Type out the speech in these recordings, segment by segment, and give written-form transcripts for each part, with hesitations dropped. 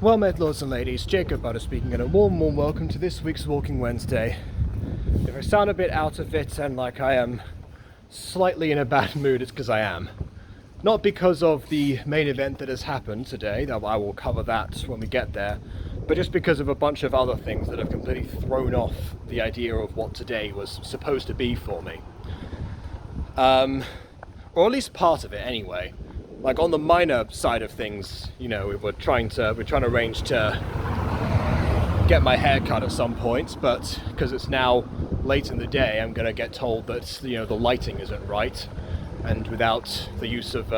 Well met, lords and ladies, Jacob Butter speaking, and a warm welcome to this week's Walking Wednesday. If I sound a bit out of it and like I am slightly in a bad mood, it's because I am. Not because of the main event that has happened today, though I will cover that when we get there, but just because of a bunch of other things that have completely thrown off the idea of what today was supposed to be for me. Or at least part of it anyway. Like on the minor side of things, you know, we're trying to arrange to get my hair cut at some point, but because it's now late in the day, I'm going to get told that, you know, the lighting isn't right, and without the use of,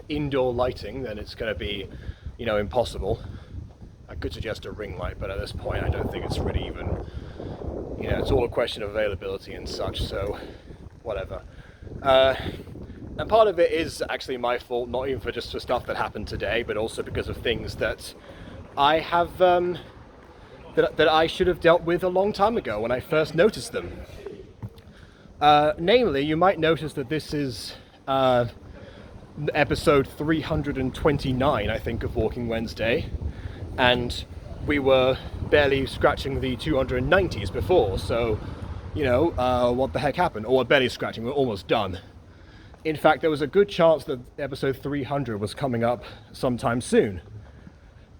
indoor lighting, then it's going to be, you know, impossible. I could suggest a ring light, but at this point I don't think it's really even, you know, it's all a question of availability and such, so whatever. And part of it is actually my fault, not even for stuff that happened today, but also because of things that I have, that I should have dealt with a long time ago when I first noticed them. Namely, you might notice that this is episode 329, I think, of Walking Wednesday, and we were barely scratching the 290s before, so, you know, what the heck happened? Or we're barely scratching, we're almost done. In fact, there was a good chance that episode 300 was coming up sometime soon.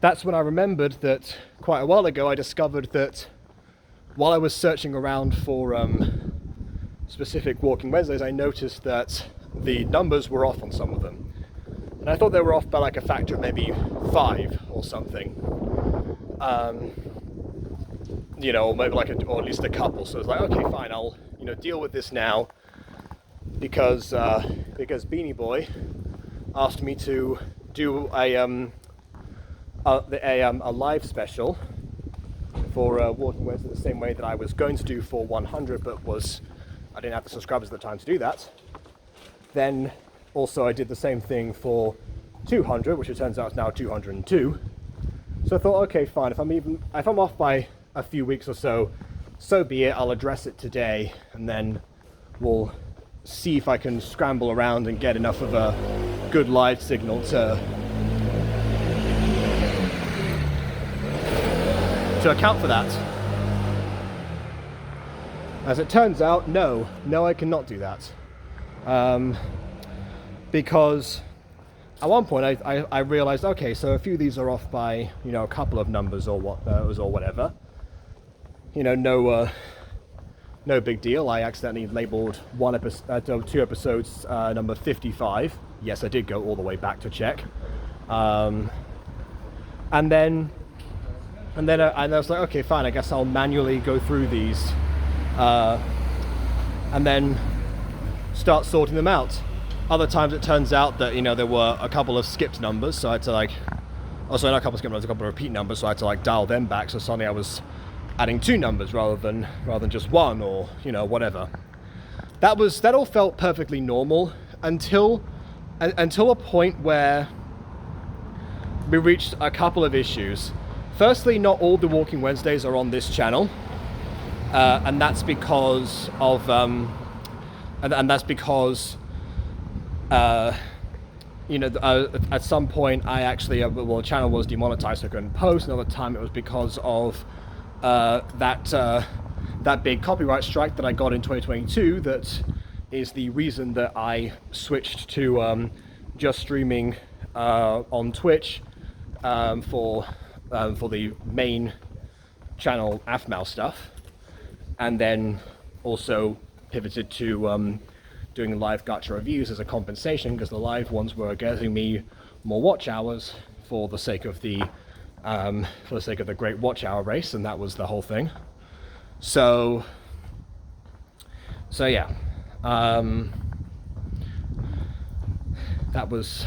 That's when I remembered that quite a while ago I discovered that while I was searching around for specific Walking Wednesdays, I noticed that the numbers were off on some of them. And I thought they were off by like a factor of maybe 5 or something. You know, or maybe or at least a couple. So I was like, okay, fine, I'll, you know, deal with this now. Because Beanie Boy asked me to do a live special for Walking Wednesday the same way that I was going to do for 100, but I didn't have the subscribers at the time to do that. Then also I did the same thing for 200, which it turns out is now 202. So I thought, okay, fine. If I'm off by a few weeks or so, so be it. I'll address it today, and then we'll see if I can scramble around and get enough of a good live signal to account for that. As it turns out, no, I cannot do that. Because at one point I realized, okay, so a few of these are off by, you know, a couple of numbers or whatever. You know, no big deal. I accidentally labeled 2 episodes number 55. Yes, I did go all the way back to check. And then I was like, okay, fine, I guess I'll manually go through these and then start sorting them out. Other times it turns out that, you know, there were a couple of skipped numbers, so I had to not a couple of skipped numbers, a couple of repeat numbers, so I had to dial them back, so suddenly I was adding 2 numbers rather than just 1, or, you know, whatever. That all felt perfectly normal until a point where we reached a couple of issues. Firstly, not all the Walking Wednesdays are on this channel, and that's because of you know, at some point I actually the channel was demonetized, so I couldn't post. Another time it was because of that big copyright strike that I got in 2022. That is the reason that I switched to just streaming on Twitch for the main channel AFMAL stuff, and then also pivoted to doing live gacha reviews as a compensation, because the live ones were getting me more watch hours for the sake of the Great Watch Hour race, and that was the whole thing. So yeah, that was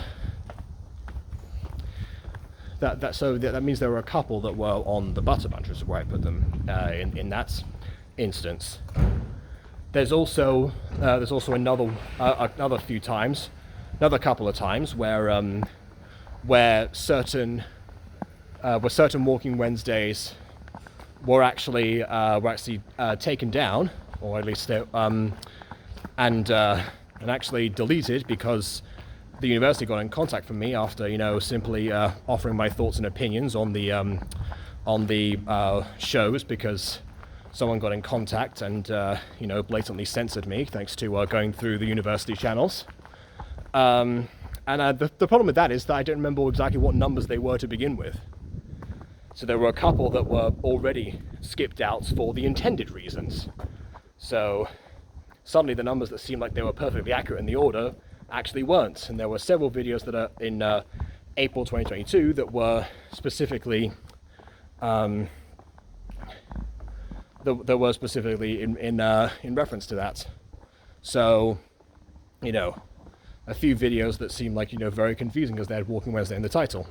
that. So that means there were a couple that were on the Butter Bunch, which is where I put them in that instance. There's also another couple of times where certain Walking Wednesdays were actually taken down, or at least and actually deleted, because the university got in contact with me after, you know, simply offering my thoughts and opinions on the shows, because someone got in contact and you know, blatantly censored me thanks to going through the university channels. And the problem with that is that I don't remember exactly what numbers they were to begin with. So there were a couple that were already skipped out for the intended reasons. So suddenly the numbers that seemed like they were perfectly accurate in the order actually weren't. And there were several videos that are in April 2022 that were specifically in reference to that. So, you know, a few videos that seemed like, you know, very confusing because they had Walking Wednesday in the title.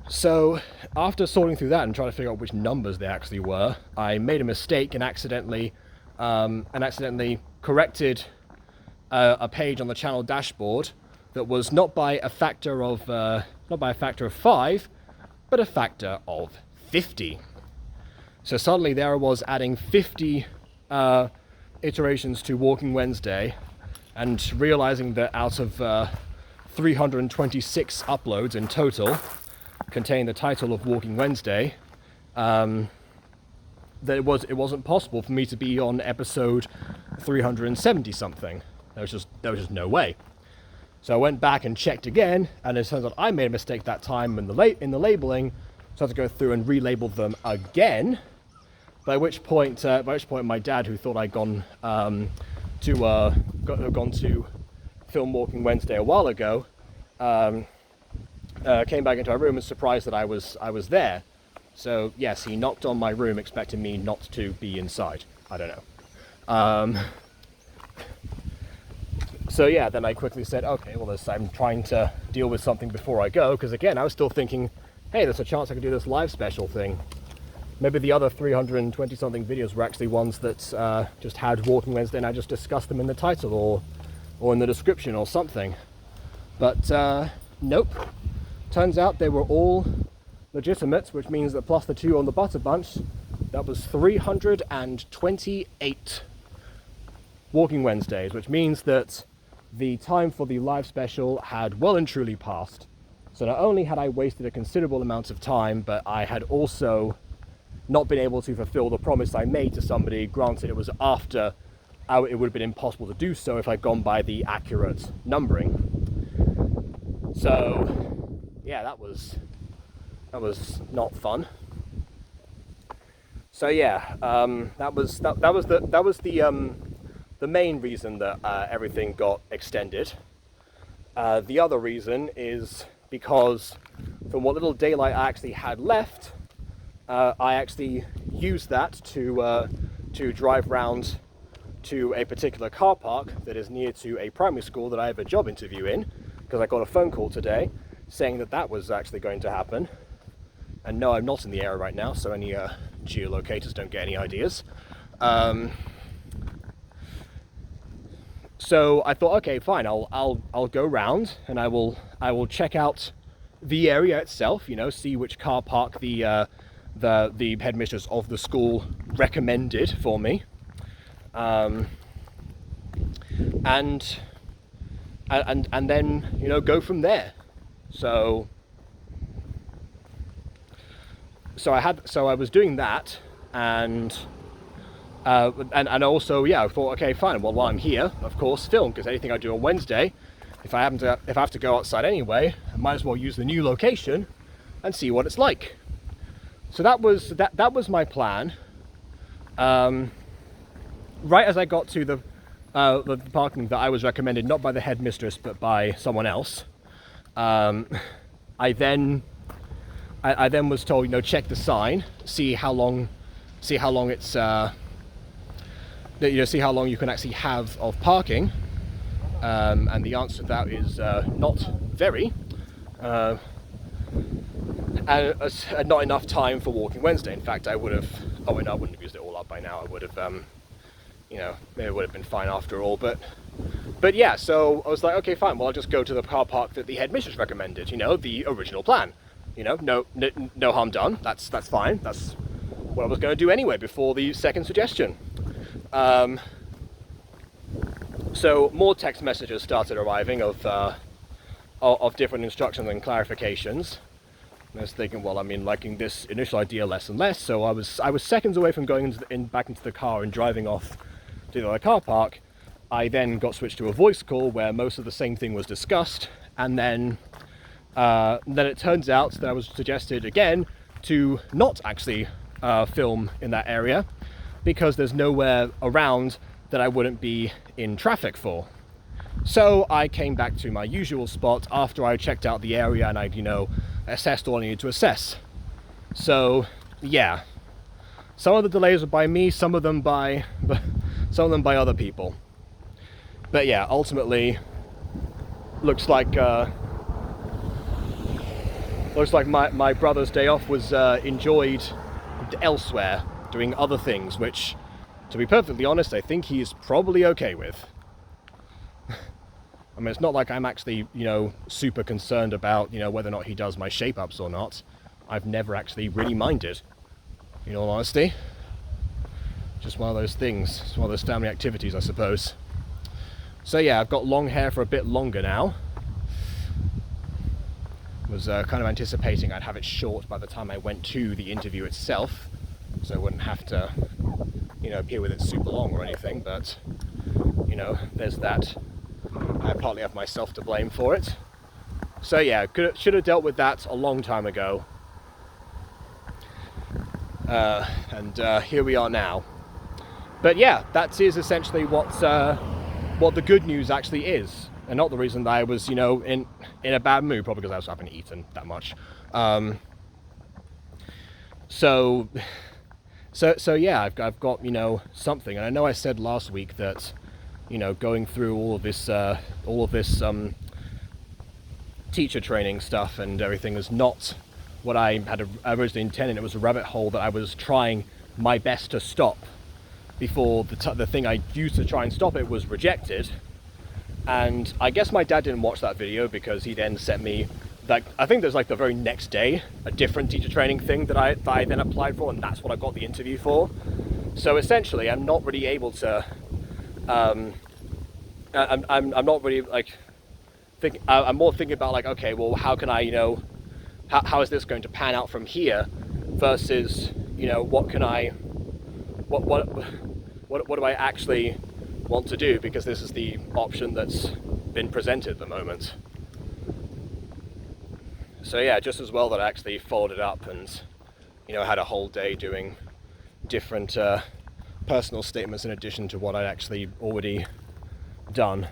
So after sorting through that and trying to figure out which numbers they actually were, I made a mistake and accidentally corrected a page on the channel dashboard that was not by a factor of 5, but a factor of 50. So suddenly there I was adding 50 iterations to Walking Wednesday, and realizing that out of 326 uploads in total containing the title of Walking Wednesday, that it wasn't possible for me to be on episode 370 something. There was just no way. So I went back and checked again, and it turns out I made a mistake that time in the labeling, so I had to go through and relabel them again. By which point my dad, who thought I'd gone to film Walking Wednesday a while ago, came back into our room and surprised that I was there. So yes, he knocked on my room expecting me not to be inside. I don't know. So yeah, then I quickly said, okay, well, I'm trying to deal with something before I go, because again, I was still thinking, hey, there's a chance I could do this live special thing. Maybe the other 320 something videos were actually ones that just had Walking Wednesday and I just discussed them in the title or in the description or something. But nope. Turns out they were all legitimate, which means that plus the 2 on the Butter Bunch, that was 328 Walking Wednesdays, which means that the time for the live special had well and truly passed. So not only had I wasted a considerable amount of time, but I had also not been able to fulfill the promise I made to somebody. Granted, it was after it would have been impossible to do so if I'd gone by the accurate numbering. So yeah, that was not fun. So yeah, that was the main reason that everything got extended. The other reason is because from what little daylight I actually had left, I actually used that to drive round to a particular car park that is near to a primary school that I have a job interview in, because I got a phone call today saying that was actually going to happen. And no, I'm not in the area right now, so any geolocators don't get any ideas. So I thought, okay, fine, I'll go round and I will check out the area itself, you know, see which car park the headmistress of the school recommended for me, and then, you know, go from there. So I was doing that, and also, yeah, I thought, okay, fine, well, while I'm here, of course, film, because anything I do on Wednesday, if I have to go outside anyway, I might as well use the new location and see what it's like. So that was my plan. Right as I got to the parking that I was recommended, not by the headmistress but by someone else, I then was told, you know, check the sign, see how long it's see how long you can actually have of parking, and the answer to that is not very. And not enough time for Walking Wednesday. In fact, I would have, I wouldn't have used it all up by now. I would have, you know, maybe it would have been fine after all. But yeah, so I was like, okay, fine. Well, I'll just go to the car park that the headmistress recommended. You know, the original plan. You know, no harm done. That's fine. That's what I was going to do anyway before the second suggestion. So more text messages started arriving of different instructions and clarifications. And I was thinking, well, I mean, liking this initial idea less and less. So I was seconds away from going back into the car and driving off to the car park. I then got switched to a voice call where most of the same thing was discussed, and then it turns out that I was suggested again to not actually film in that area because there's nowhere around that I wouldn't be in traffic for. So I came back to my usual spot after I checked out the area and I'd, assessed all I needed to assess. So yeah, some of the delays were by me, some of them by other people. But yeah, ultimately, looks like my brother's day off was enjoyed elsewhere, doing other things, which, to be perfectly honest, I think he's probably okay with. I mean, it's not like I'm actually, super concerned about, whether or not he does my shape-ups or not. I've never actually really minded, in all honesty. Just one of those things. It's one of those family activities, I suppose. So yeah, I've got long hair for a bit longer now. Was kind of anticipating I'd have it short by the time I went to the interview itself, so I wouldn't have to, appear with it super long or anything, but, there's that. I partly have myself to blame for it. So yeah, should have dealt with that a long time ago. And here we are now. But yeah, that is essentially what the good news actually is, and not the reason that I was, in a bad mood, probably because I haven't eaten that much. So yeah, I've got something, and I know I said last week that going through all of this teacher training stuff and everything is not what I had originally intended. It was a rabbit hole that I was trying my best to stop before the thing I used to try and stop it was rejected. And I guess my dad didn't watch that video because he then sent me, I think there's the very next day, a different teacher training thing that I then applied for, and that's what I got the interview for. So essentially, I'm not really able to, I'm not really I'm more thinking about okay, well, how can I, how is this going to pan out from here versus, what can I, what do I actually want to do, because this is the option that's been presented at the moment. So yeah, just as well that I actually followed it up and had a whole day doing different personal statements in addition to what I'd actually already done.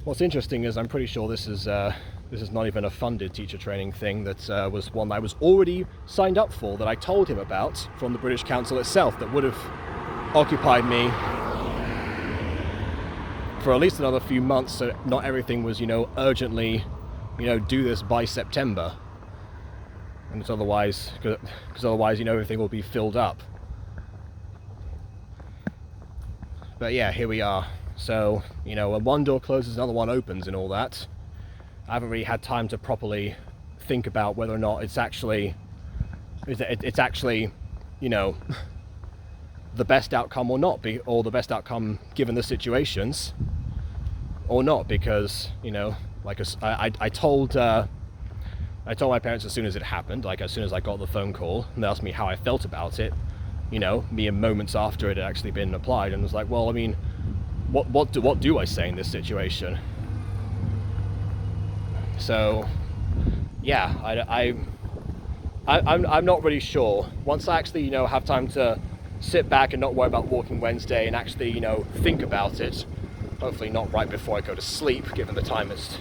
What's interesting is I'm pretty sure this is not even a funded teacher training thing. That was one that I was already signed up for, that I told him about from the British Council itself, that would have occupied me for at least another few months, so not everything was, urgently, do this by September. And it's otherwise, because otherwise, everything will be filled up. But yeah, here we are. So, when one door closes, another one opens and all that. I haven't really had time to properly think about whether or not it's actually, the best outcome or not, or the best outcome given the situations or not, because, I told my parents as soon as it happened, as soon as I got the phone call, and they asked me how I felt about it, mere moments after it had actually been applied, and was like, well, I mean, what do I say in this situation? So, yeah, I'm not really sure. Once I actually, have time to sit back and not worry about Walking Wednesday and actually, think about it, hopefully not right before I go to sleep, given the time it's,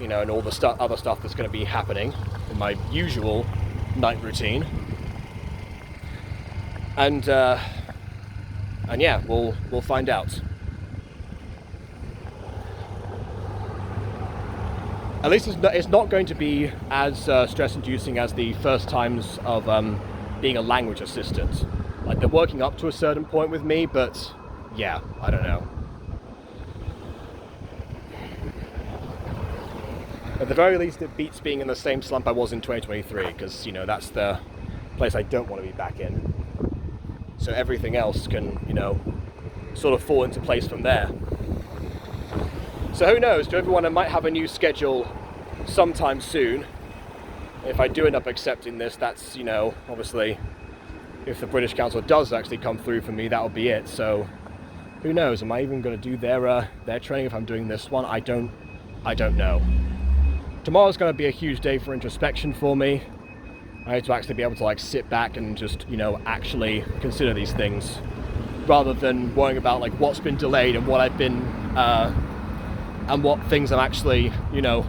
and all the other stuff that's going to be happening in my usual night routine. And yeah, we'll find out. At least it's not going to be as stress-inducing as the first times of being a language assistant. They're working up to a certain point with me, but yeah, I don't know. At the very least, it beats being in the same slump I was in 2023, because, that's the place I don't want to be back in. So everything else can, sort of fall into place from there. So who knows, to everyone, I might have a new schedule sometime soon. If I do end up accepting this, that's, you know, obviously, if the British Council does actually come through for me, that'll be it. So who knows, am I even going to do their training if I'm doing this one? I don't know. Tomorrow's going to be a huge day for introspection for me. I need to actually be able to like sit back and just, you know, actually consider these things, rather than worrying about like what's been delayed and what I've been and what things I'm actually, you know,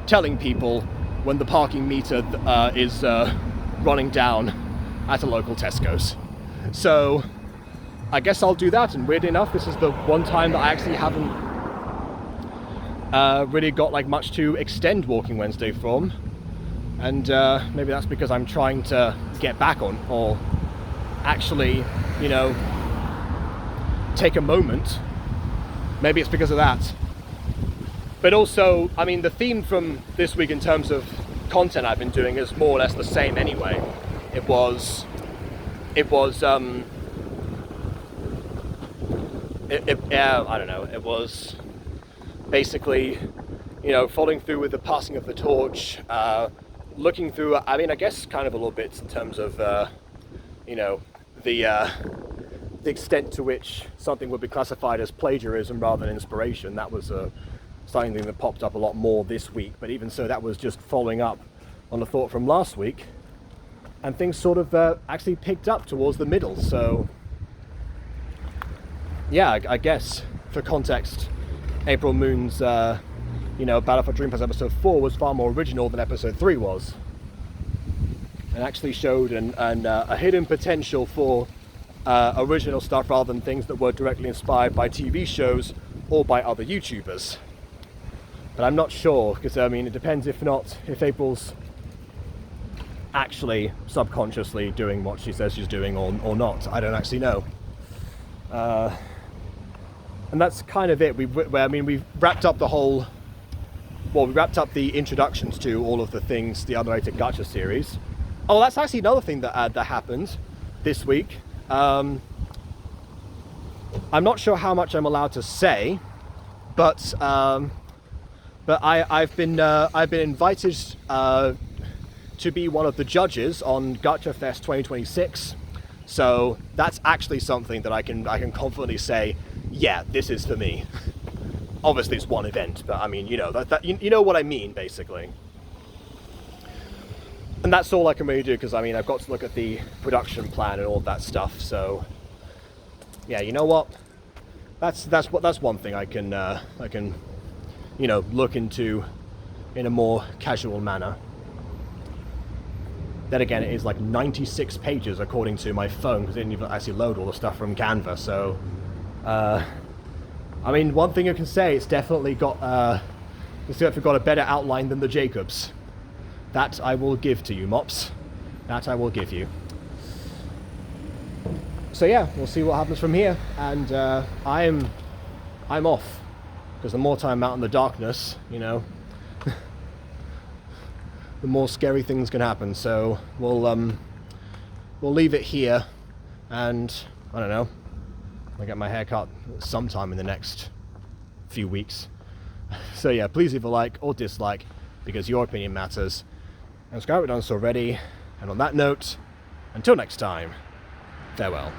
telling people when the parking meter is running down at a local Tesco's. So I guess I'll do that, and weirdly enough, this is the one time that I actually haven't really got like much to extend Walking Wednesday from, and maybe that's because I'm trying to get back on, or actually, you know, take a moment. Maybe it's because of that. But also, I mean, the theme from this week in terms of content I've been doing is more or less the same anyway. I don't know, it was basically, you know, following through with the passing of the torch, looking through, I mean, I guess kind of a little bit in terms of, you know, the extent to which something would be classified as plagiarism rather than inspiration. That was something that popped up a lot more this week, but even so, that was just following up on a thought from last week, and things sort of actually picked up towards the middle. So yeah, I guess for context, April Moon's you know, Battle for Dream Palace episode 4 was far more original than episode 3 was, and actually showed a hidden potential for original stuff rather than things that were directly inspired by TV shows or by other YouTubers. But I'm not sure, because I mean, it depends if April's actually subconsciously doing what she says she's doing or not. I don't actually know. And that's kind of it. We've wrapped up we wrapped up the introductions to all of the things, the Unrated Gacha series. Oh, that's actually another thing that happened this week. I'm not sure how much I'm allowed to say, but I've been invited to be one of the judges on Gacha Fest 2026. So that's actually something that I can confidently say, yeah, this is for me. Obviously, it's one event, but I mean, you know, you know what I mean, basically. And that's all I can really do, because I mean, I've got to look at the production plan and all that stuff. So yeah, you know what? That's one thing I can you know, look into in a more casual manner. Then again, it is like 96 pages according to my phone, because I didn't even actually load all the stuff from Canva. So I mean, one thing I can say, it's definitely got a better outline than the Jacobs. That I will give to you, Mops. That I will give you. So yeah, we'll see what happens from here. And I'm off, because the more time I'm out in the darkness, you know, the more scary things can happen. So we'll leave it here, and I don't know, I'll get my hair cut sometime in the next few weeks. So yeah, please leave a like or dislike, because your opinion matters. And subscribe if you haven't done so already. And on that note, until next time, farewell.